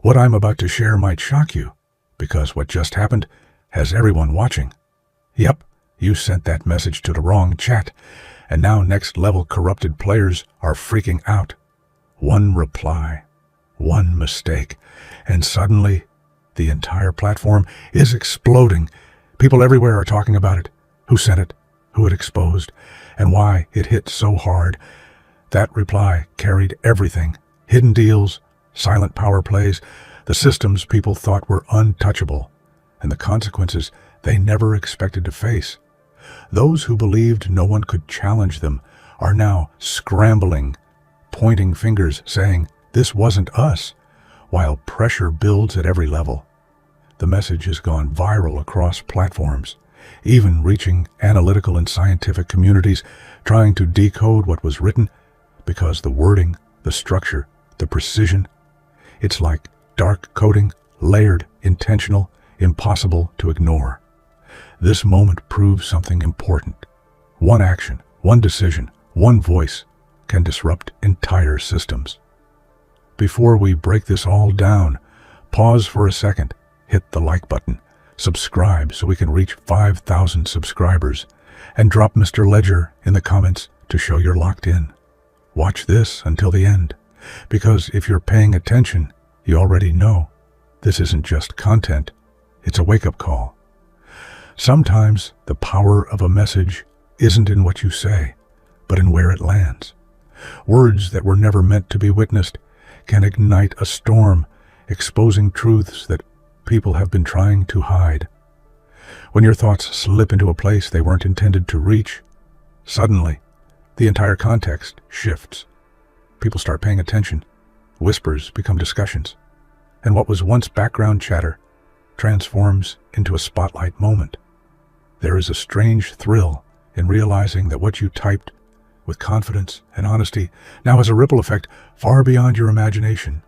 What I'm about to share might shock you, because what just happened has everyone watching. Yep, you sent that message to the wrong chat, and now next-level corrupted players are freaking out. One reply, one mistake, and suddenly the entire platform is exploding. People everywhere are talking about it. Who sent it, who it exposed, and why it hit so hard. That reply carried everything: hidden deals, silent power plays, the systems people thought were untouchable, and the consequences they never expected to face. Those who believed no one could challenge them are now scrambling, pointing fingers, saying, "This wasn't us," while pressure builds at every level. The message has gone viral across platforms, even reaching analytical and scientific communities trying to decode what was written, because the wording, the structure, the precision, it's like dark coding, layered, intentional, impossible to ignore. This moment proves something important. One action, one decision, one voice can disrupt entire systems. Before we break this all down, pause for a second, hit the like button, subscribe so we can reach 5,000 subscribers, and drop Mr. Ledger in the comments to show you're locked in. Watch this until the end, because if you're paying attention, you already know this isn't just content, it's a wake-up call. Sometimes the power of a message isn't in what you say, but in where it lands. Words that were never meant to be witnessed can ignite a storm, exposing truths that people have been trying to hide. When your thoughts slip into a place they weren't intended to reach, suddenly the entire context shifts. People start paying attention. Whispers become discussions, and what was once background chatter transforms into a spotlight moment. There is a strange thrill in realizing that what you typed with confidence and honesty now has a ripple effect far beyond your imagination.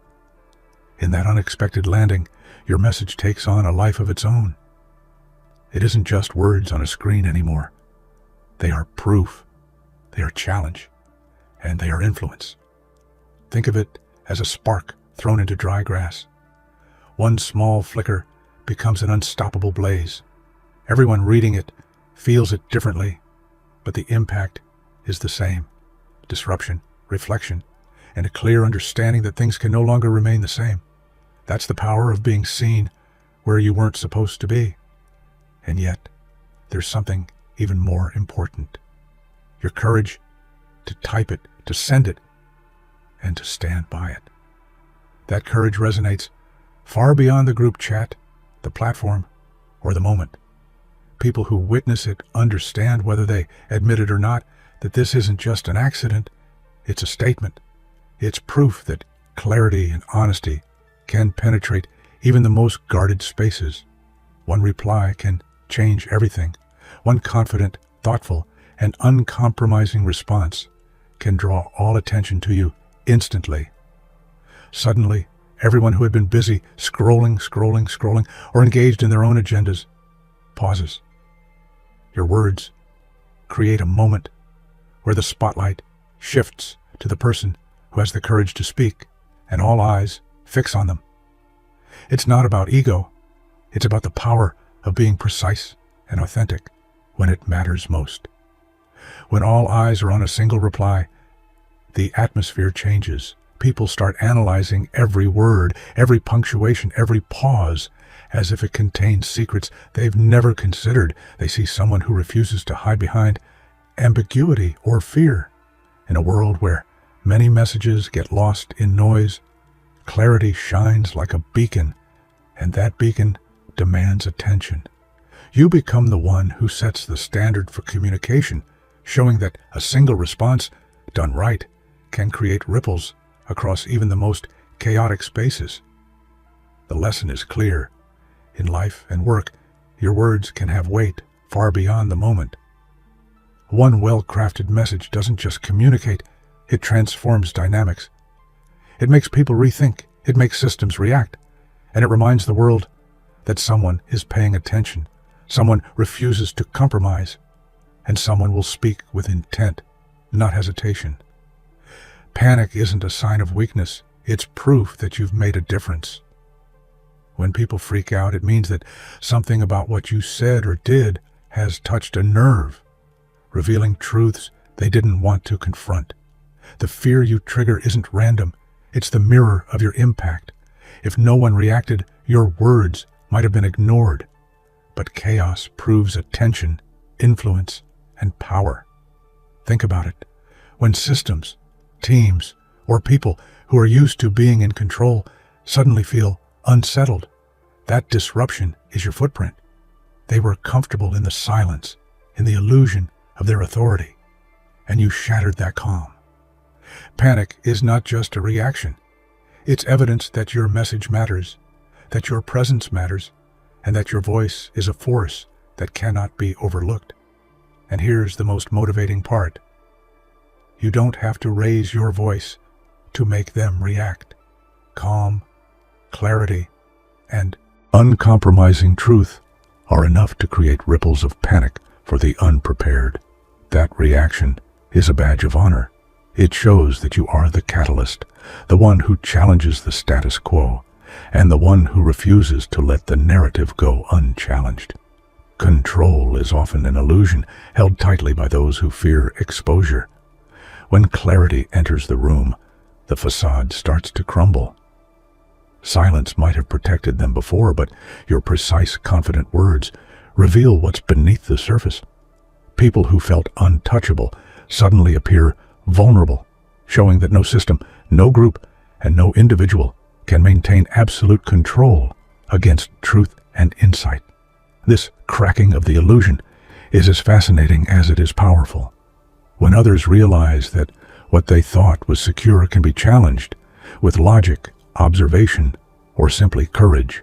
In that unexpected landing, your message takes on a life of its own. It isn't just words on a screen anymore. They are proof, they are challenge, and they are influence. Think of it as a spark thrown into dry grass. One small flicker becomes an unstoppable blaze. Everyone reading it feels it differently, but the impact is the same: disruption, reflection, and a clear understanding that things can no longer remain the same. That's the power of being seen where you weren't supposed to be. And yet, there's something even more important: your courage to type it, to send it, and to stand by it. That courage resonates far beyond the group chat, the platform, or the moment. People who witness it understand, whether they admit it or not, that this isn't just an accident, it's a statement. It's proof that clarity and honesty can penetrate even the most guarded spaces. One reply can change everything. One confident, thoughtful, and uncompromising response can draw all attention to you instantly. Suddenly, everyone who had been busy scrolling, or engaged in their own agendas pauses. Your words create a moment where the spotlight shifts to the person who has the courage to speak, and all eyes fix on them. It's not about ego, it's about the power of being precise and authentic when it matters most. When all eyes are on a single reply, the atmosphere changes. People start analyzing every word, every punctuation, every pause, as if it contains secrets they've never considered. They see someone who refuses to hide behind ambiguity or fear. In a world where many messages get lost in noise, clarity shines like a beacon, and that beacon demands attention. You become the one who sets the standard for communication, showing that a single response, done right, can create ripples across even the most chaotic spaces. The lesson is clear. In life and work, your words can have weight far beyond the moment. One well-crafted message doesn't just communicate, it transforms dynamics. It makes people rethink, it makes systems react, and it reminds the world that someone is paying attention, someone refuses to compromise, and someone will speak with intent, not hesitation. Panic isn't a sign of weakness, it's proof that you've made a difference. When people freak out, it means that something about what you said or did has touched a nerve, revealing truths they didn't want to confront. The fear you trigger isn't random. It's the mirror of your impact. If no one reacted, your words might have been ignored. But chaos proves attention, influence, and power. Think about it. When systems, teams, or people who are used to being in control suddenly feel unsettled, that disruption is your footprint. They were comfortable in the silence, in the illusion of their authority, and you shattered that calm. Panic is not just a reaction. It's evidence that your message matters, that your presence matters, and that your voice is a force that cannot be overlooked. And here's the most motivating part. You don't have to raise your voice to make them react. Calm, clarity, and uncompromising truth are enough to create ripples of panic for the unprepared. That reaction is a badge of honor. It shows that you are the catalyst, the one who challenges the status quo, and the one who refuses to let the narrative go unchallenged. Control is often an illusion held tightly by those who fear exposure. When clarity enters the room, the facade starts to crumble. Silence might have protected them before, but your precise, confident words reveal what's beneath the surface. People who felt untouchable suddenly appear vulnerable, showing that no system, no group, and no individual can maintain absolute control against truth and insight. This cracking of the illusion is as fascinating as it is powerful. When others realize that what they thought was secure can be challenged with logic, observation, or simply courage,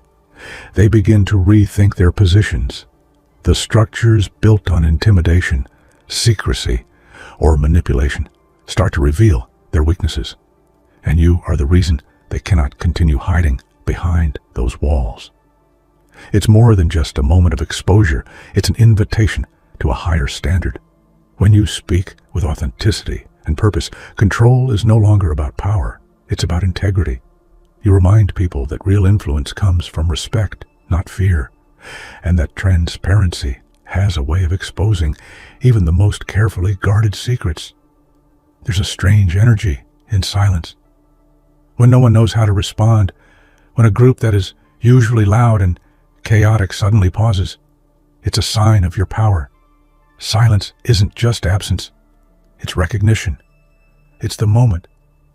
they begin to rethink their positions. The structures built on intimidation, secrecy, or manipulation start to reveal their weaknesses, and you are the reason they cannot continue hiding behind those walls. It's more than just a moment of exposure. It's an invitation to a higher standard. When you speak with authenticity and purpose, control is no longer about power. It's about integrity. You remind people that real influence comes from respect, not fear, and that transparency has a way of exposing even the most carefully guarded secrets. There's a strange energy in silence. When no one knows how to respond, when a group that is usually loud and chaotic suddenly pauses, it's a sign of your power. Silence isn't just absence, it's recognition. It's the moment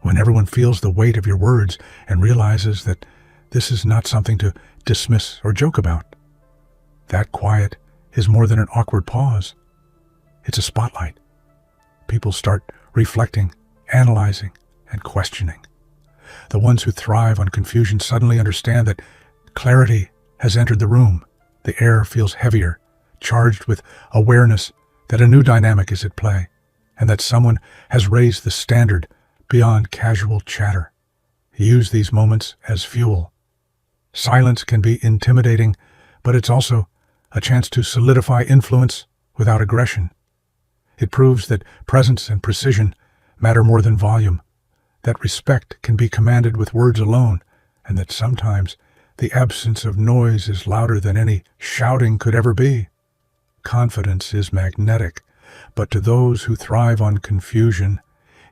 when everyone feels the weight of your words and realizes that this is not something to dismiss or joke about. That quiet is more than an awkward pause. It's a spotlight. People start reflecting, analyzing, and questioning. The ones who thrive on confusion suddenly understand that clarity has entered the room. The air feels heavier, charged with awareness that a new dynamic is at play, and that someone has raised the standard beyond casual chatter. Use these moments as fuel. Silence can be intimidating, but it's also a chance to solidify influence without aggression. It proves that presence and precision matter more than volume, that respect can be commanded with words alone, and that sometimes the absence of noise is louder than any shouting could ever be. Confidence is magnetic, but to those who thrive on confusion,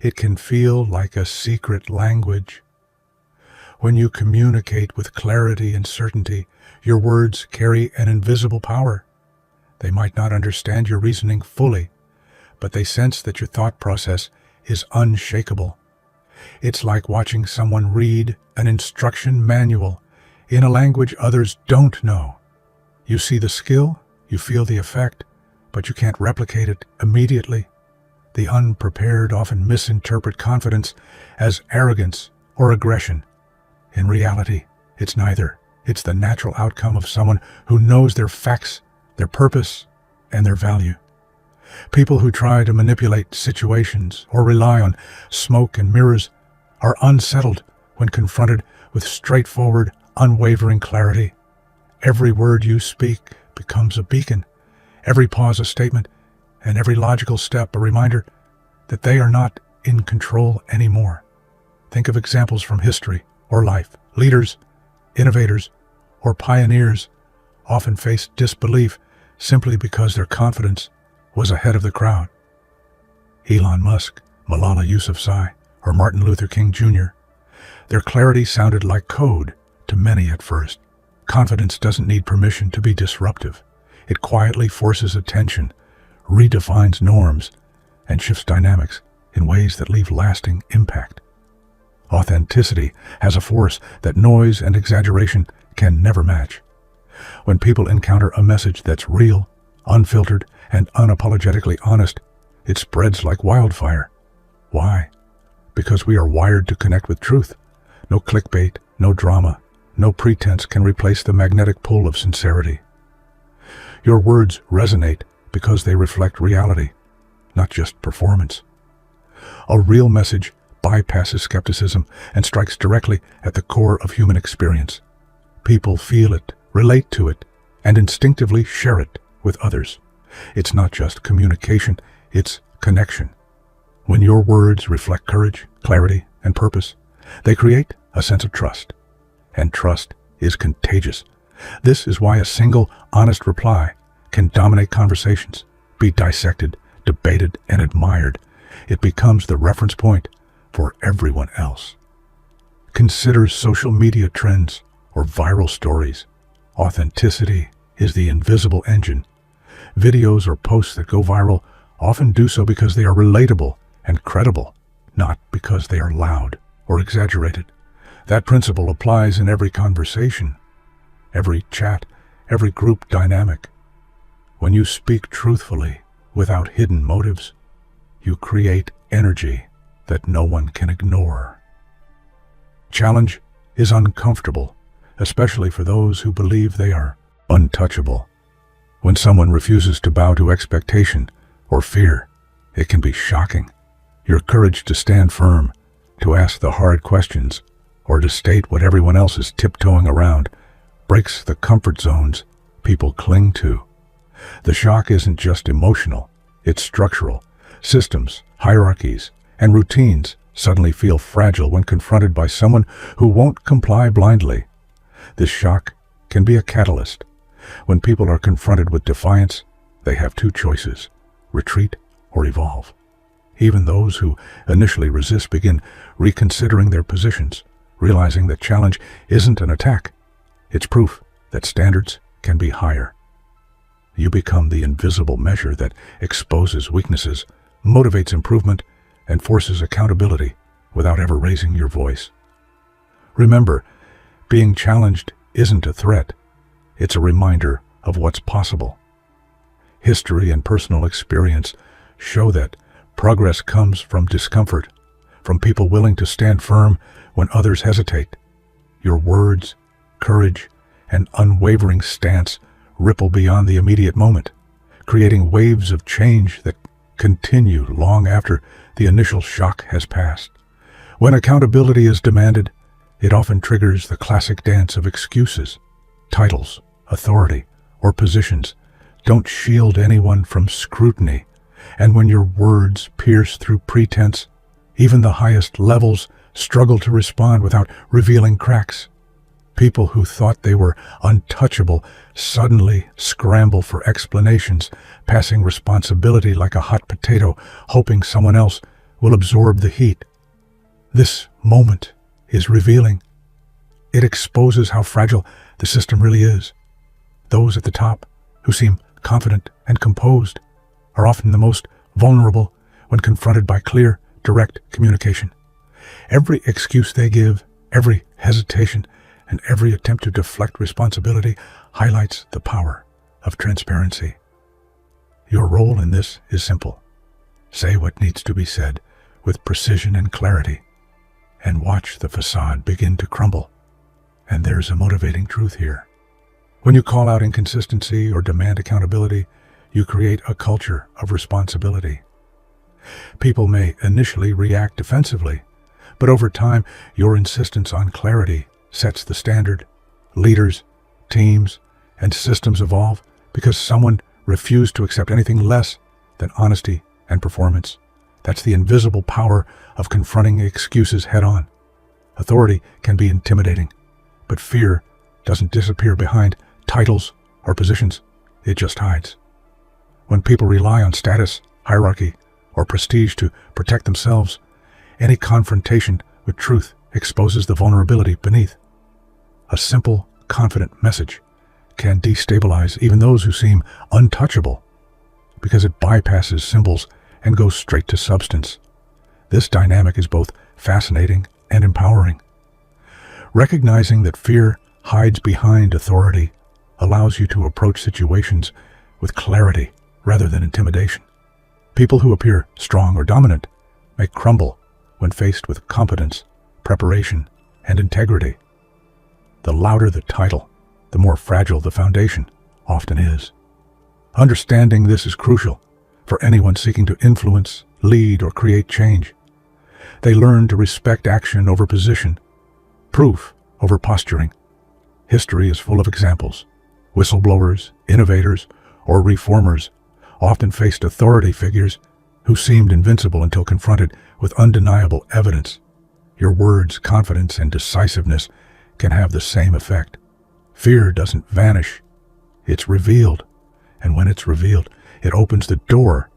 it can feel like a secret language. When you communicate with clarity and certainty, your words carry an invisible power. They might not understand your reasoning fully, but they sense that your thought process is unshakable. It's like watching someone read an instruction manual in a language others don't know. You see the skill, you feel the effect, but you can't replicate it immediately. The unprepared often misinterpret confidence as arrogance or aggression. In reality, it's neither. It's the natural outcome of someone who knows their facts, their purpose, and their value. People who try to manipulate situations or rely on smoke and mirrors are unsettled when confronted with straightforward, unwavering clarity. Every word you speak becomes a beacon, every pause a statement, and every logical step a reminder that they are not in control anymore. Think of examples from history or life, leaders, innovators, or pioneers often faced disbelief simply because their confidence was ahead of the crowd. Elon Musk, Malala Yousafzai, or Martin Luther King Jr. Their clarity sounded like code to many at first. Confidence doesn't need permission to be disruptive. It quietly forces attention, redefines norms, and shifts dynamics in ways that leave lasting impact. Authenticity has a force that noise and exaggeration can never match. When people encounter a message that's real, unfiltered, and unapologetically honest, it spreads like wildfire. Why? Because we are wired to connect with truth. No clickbait, no drama, no pretense can replace the magnetic pull of sincerity. Your words resonate because they reflect reality, not just performance. A real message bypasses skepticism and strikes directly at the core of human experience. People feel it, relate to it, and instinctively share it with others. It's not just communication, it's connection. When your words reflect courage, clarity, and purpose, they create a sense of trust. And trust is contagious. This is why a single, honest reply can dominate conversations, be dissected, debated, and admired. It becomes the reference point for everyone else. Consider social media trends or viral stories. Authenticity is the invisible engine. Videos or posts that go viral often do so because they are relatable and credible, not because they are loud or exaggerated. That principle applies in every conversation, every chat, every group dynamic. When you speak truthfully, without hidden motives, you create energy that no one can ignore. Challenge is uncomfortable, especially for those who believe they are untouchable. When someone refuses to bow to expectation or fear, it can be shocking. Your courage to stand firm, to ask the hard questions, or to state what everyone else is tiptoeing around, breaks the comfort zones people cling to. The shock isn't just emotional, it's structural. Systems, hierarchies, and routines suddenly feel fragile when confronted by someone who won't comply blindly. This shock can be a catalyst. When people are confronted with defiance, they have two choices: retreat or evolve. Even those who initially resist begin reconsidering their positions, realizing that challenge isn't an attack. It's proof that standards can be higher. You become the invisible measure that exposes weaknesses, motivates improvement, and forces accountability without ever raising your voice. Remember, being challenged isn't a threat. It's a reminder of what's possible. History and personal experience show that progress comes from discomfort, from people willing to stand firm when others hesitate. Your words, courage, and unwavering stance ripple beyond the immediate moment, creating waves of change that continue long after the initial shock has passed. When accountability is demanded, it often triggers the classic dance of excuses. Titles, authority, or positions don't shield anyone from scrutiny, and when your words pierce through pretense, even the highest levels struggle to respond without revealing cracks. People who thought they were untouchable suddenly scramble for explanations, passing responsibility like a hot potato, hoping someone else will absorb the heat. This moment is revealing. It exposes how fragile the system really is. Those at the top, who seem confident and composed, are often the most vulnerable when confronted by clear, direct communication. Every excuse they give, every hesitation, and every attempt to deflect responsibility highlights the power of transparency. Your role in this is simple. Say what needs to be said with precision and clarity, and watch the facade begin to crumble. And there's a motivating truth here. When you call out inconsistency or demand accountability, you create a culture of responsibility. People may initially react defensively, but over time, your insistence on clarity sets the standard. Leaders, teams, and systems evolve because someone refused to accept anything less than honesty and performance. That's the invisible power of confronting excuses head-on. Authority can be intimidating, but fear doesn't disappear behind titles or positions. It just hides. When people rely on status, hierarchy, or prestige to protect themselves, any confrontation with truth exposes the vulnerability beneath. A simple, confident message can destabilize even those who seem untouchable because it bypasses symbols and goes straight to substance. This dynamic is both fascinating and empowering. Recognizing that fear hides behind authority allows you to approach situations with clarity rather than intimidation. People who appear strong or dominant may crumble when faced with competence, preparation, and integrity. The louder the title, the more fragile the foundation often is. Understanding this is crucial for anyone seeking to influence, lead, or create change. They learn to respect action over position, proof over posturing. History is full of examples. Whistleblowers, innovators, or reformers often faced authority figures who seemed invincible until confronted with undeniable evidence. Your words, confidence, and decisiveness can have the same effect. Fear doesn't vanish, it's revealed. And when it's revealed, it opens the door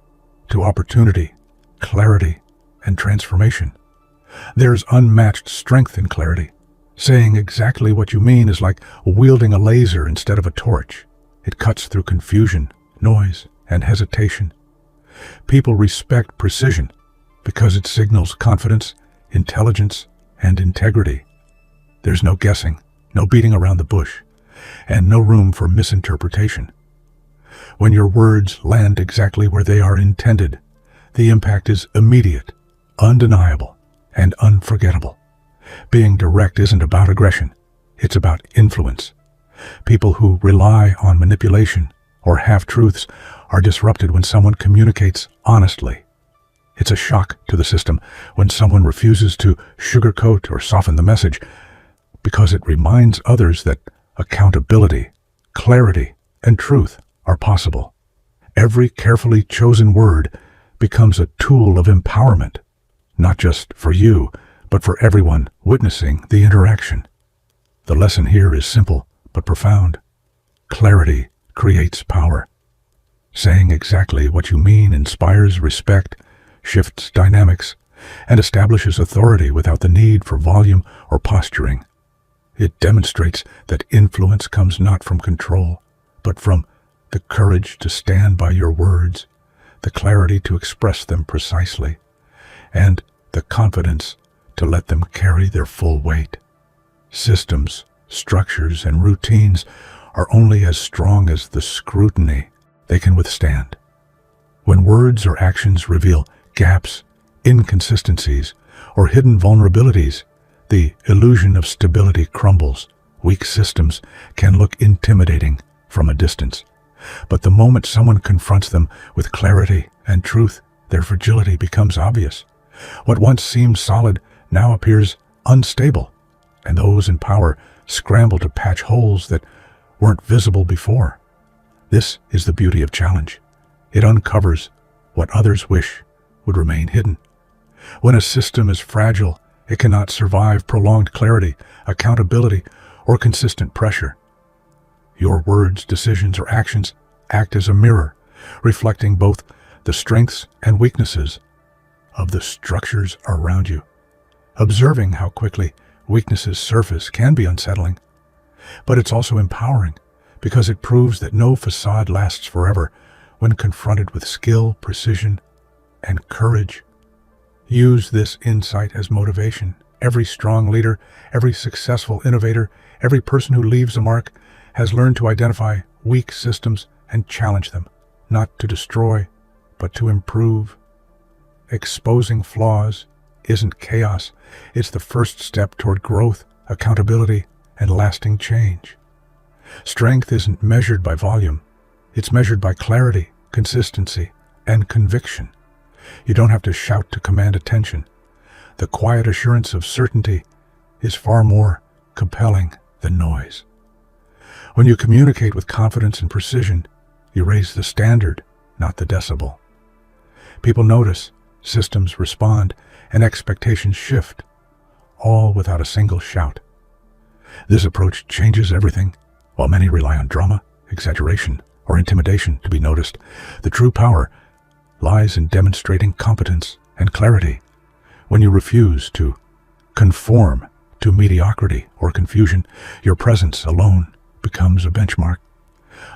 to opportunity, clarity, and transformation. There's unmatched strength in clarity. Saying exactly what you mean is like wielding a laser instead of a torch. It cuts through confusion, noise, and hesitation. People respect precision because it signals confidence, intelligence, and integrity. There's no guessing, no beating around the bush, and no room for misinterpretation. When your words land exactly where they are intended, the impact is immediate, undeniable, and unforgettable. Being direct isn't about aggression, it's about influence. People who rely on manipulation or half-truths are disrupted when someone communicates honestly. It's a shock to the system when someone refuses to sugarcoat or soften the message, because it reminds others that accountability, clarity, and truth are possible. Every carefully chosen word becomes a tool of empowerment, not just for you, but for everyone witnessing the interaction. The lesson here is simple but profound. Clarity creates power. Saying exactly what you mean inspires respect, shifts dynamics, and establishes authority without the need for volume or posturing. It demonstrates that influence comes not from control, but from the courage to stand by your words, the clarity to express them precisely, and the confidence to let them carry their full weight. Systems, structures, and routines are only as strong as the scrutiny they can withstand. When words or actions reveal gaps, inconsistencies, or hidden vulnerabilities, the illusion of stability crumbles. Weak systems can look intimidating from a distance, but the moment someone confronts them with clarity and truth, their fragility becomes obvious. What once seemed solid now appears unstable, and those in power scramble to patch holes that weren't visible before. This is the beauty of challenge. It uncovers what others wish would remain hidden. When a system is fragile, it cannot survive prolonged clarity, accountability, or consistent pressure. Your words, decisions, or actions act as a mirror, reflecting both the strengths and weaknesses of the structures around you. Observing how quickly weaknesses surface can be unsettling, but it's also empowering because it proves that no facade lasts forever when confronted with skill, precision, and courage. Use this insight as motivation. Every strong leader, every successful innovator, every person who leaves a mark has learned to identify weak systems and challenge them, not to destroy, but to improve. Exposing flaws isn't chaos. It's the first step toward growth, accountability, and lasting change. Strength isn't measured by volume. It's measured by clarity, consistency, and conviction. You don't have to shout to command attention. The quiet assurance of certainty is far more compelling than noise. When you communicate with confidence and precision, you raise the standard, not the decibel. People notice, systems respond, and expectations shift, all without a single shout. This approach changes everything. While many rely on drama, exaggeration, or intimidation to be noticed, the true power lies in demonstrating competence and clarity. When you refuse to conform to mediocrity or confusion, your presence alone becomes a benchmark.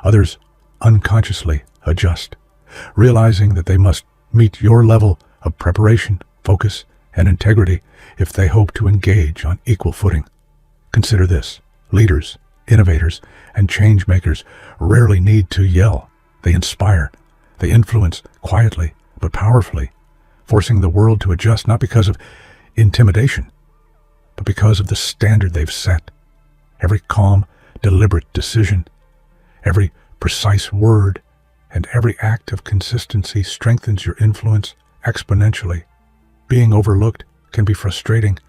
Others unconsciously adjust, realizing that they must meet your level of preparation, focus, and integrity if they hope to engage on equal footing. Consider this: leaders, innovators, and change makers rarely need to yell. They inspire. They influence quietly but powerfully, forcing the world to adjust not because of intimidation, but because of the standard they've set. Every calm, deliberate decision, every precise word, and every act of consistency strengthens your influence exponentially. Being overlooked can be frustrating,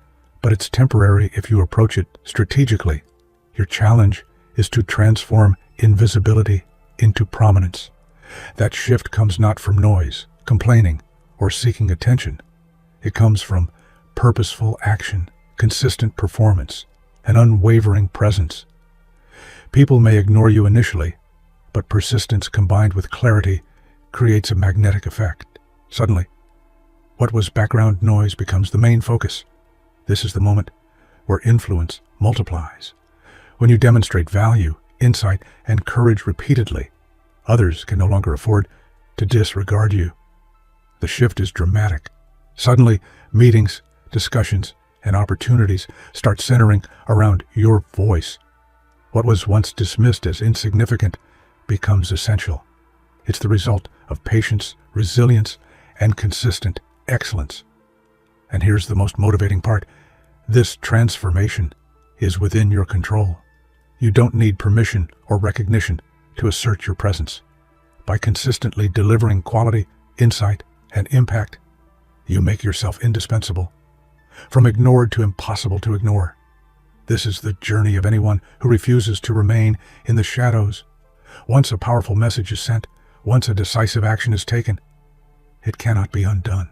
but it's temporary if you approach it strategically. Your challenge is to transform invisibility into prominence. That shift comes not from noise, complaining, or seeking attention. It comes from purposeful action, consistent performance, and unwavering presence. People may ignore you initially, but persistence combined with clarity creates a magnetic effect. Suddenly, what was background noise becomes the main focus. This is the moment where influence multiplies. When you demonstrate value, insight, and courage repeatedly, others can no longer afford to disregard you. The shift is dramatic. Suddenly, meetings, discussions, and opportunities start centering around your voice. What was once dismissed as insignificant becomes essential. It's the result of patience, resilience, and consistent excellence. And here's the most motivating part: this transformation is within your control. You don't need permission or recognition to assert your presence. By consistently delivering quality, insight, and impact, you make yourself indispensable. From ignored to impossible to ignore. This is the journey of anyone who refuses to remain in the shadows. Once a powerful message is sent, once a decisive action is taken, it cannot be undone.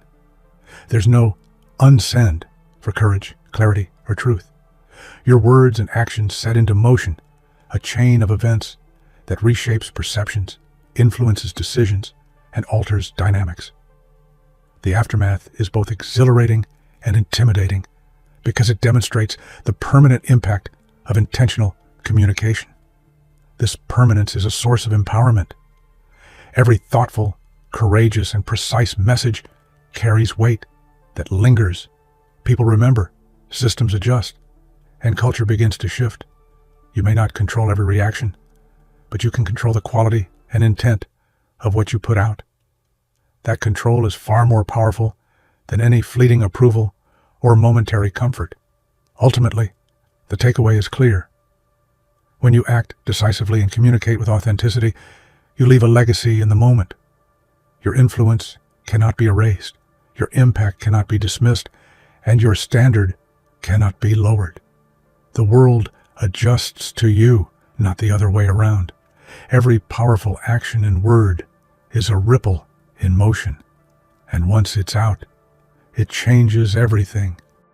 There's no unsend for courage, clarity, or truth. Your words and actions set into motion a chain of events that reshapes perceptions, influences decisions, and alters dynamics. The aftermath is both exhilarating and intimidating because it demonstrates the permanent impact of intentional communication. This permanence is a source of empowerment. Every thoughtful, courageous, and precise message carries weight that lingers. People remember, systems adjust, and culture begins to shift. You may not control every reaction, but you can control the quality and intent of what you put out. That control is far more powerful than any fleeting approval or momentary comfort. Ultimately, the takeaway is clear. When you act decisively and communicate with authenticity, you leave a legacy in the moment. Your influence cannot be erased, your impact cannot be dismissed, and your standard cannot be lowered. The world adjusts to you, not the other way around. Every powerful action and word is a ripple in motion, and once it's out, it changes everything.